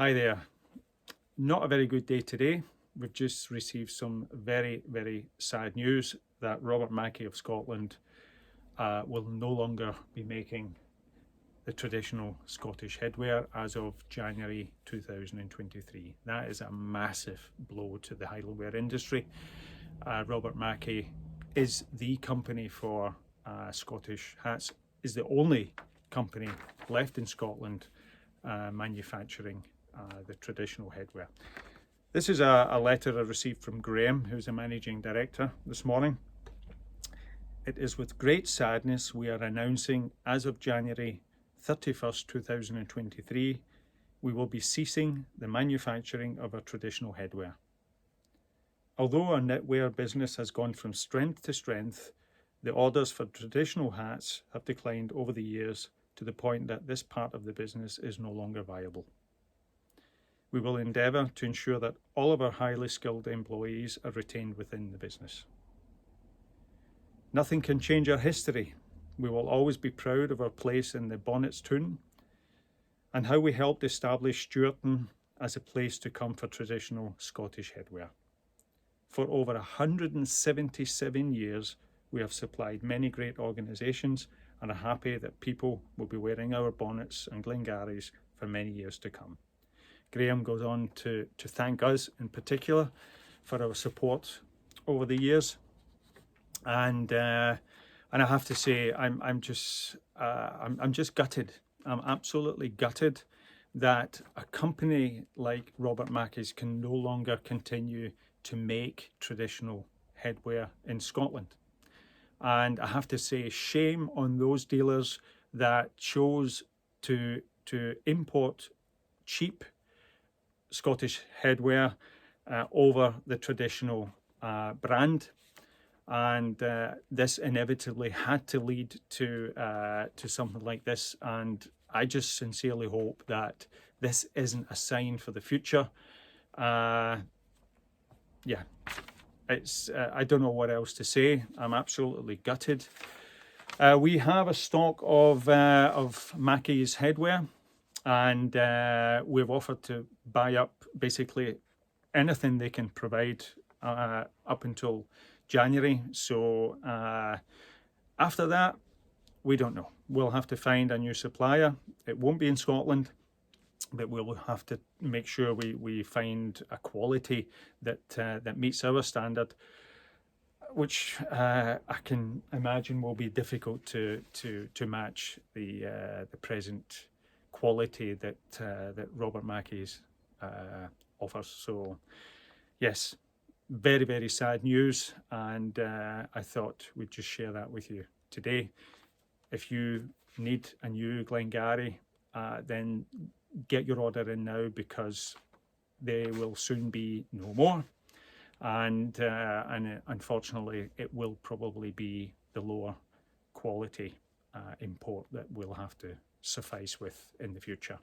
Hi there. Not a very good day today. We've just received some very, very sad news that Robert Mackie of Scotland will no longer be making the traditional Scottish headwear as of January 2023. That is a massive blow to the highland industry. Robert Mackie is the company for Scottish hats, is the only company left in Scotland manufacturing the traditional headwear. This is a letter I received from Graham, who's the managing director, this morning. It is with great sadness we are announcing, as of January 31st, 2023, we will be ceasing the manufacturing of our traditional headwear. Although our knitwear business has gone from strength to strength, the orders for traditional hats have declined over the years to the point that this part of the business is no longer viable. We will endeavour to ensure that all of our highly skilled employees are retained within the business. Nothing can change our history. We will always be proud of our place in the bonnets tune and how we helped establish Stewarton as a place to come for traditional Scottish headwear. For over 177 years, we have supplied many great organisations and are happy that people will be wearing our bonnets and Glengarrys for many years to come. Graham goes on to thank us in particular for our support over the years, and I have to say I'm just gutted. I'm absolutely gutted that a company like Robert Mackie's can no longer continue to make traditional headwear in Scotland. And I have to say, shame on those dealers that chose to import cheap Scottish headwear over the traditional brand, and this inevitably had to lead to something like this. And I just sincerely hope that this isn't a sign for the future. Yeah, it's I don't know what else to say. I'm absolutely gutted. We have a stock of Mackie's headwear, and we've offered to buy up basically anything they can provide up until January. So after that, we don't know. We'll have to find a new supplier. It won't be in Scotland, but we'll have to make sure we find a quality that meets our standard, which I can imagine will be difficult to match the present quality that Robert Mackie's offers. So yes, very, very sad news, and I thought we'd just share that with you today. If you need a new Glengarry, then get your order in now, because they will soon be no more, and unfortunately it will probably be the lower quality import that we'll have to suffice with in the future.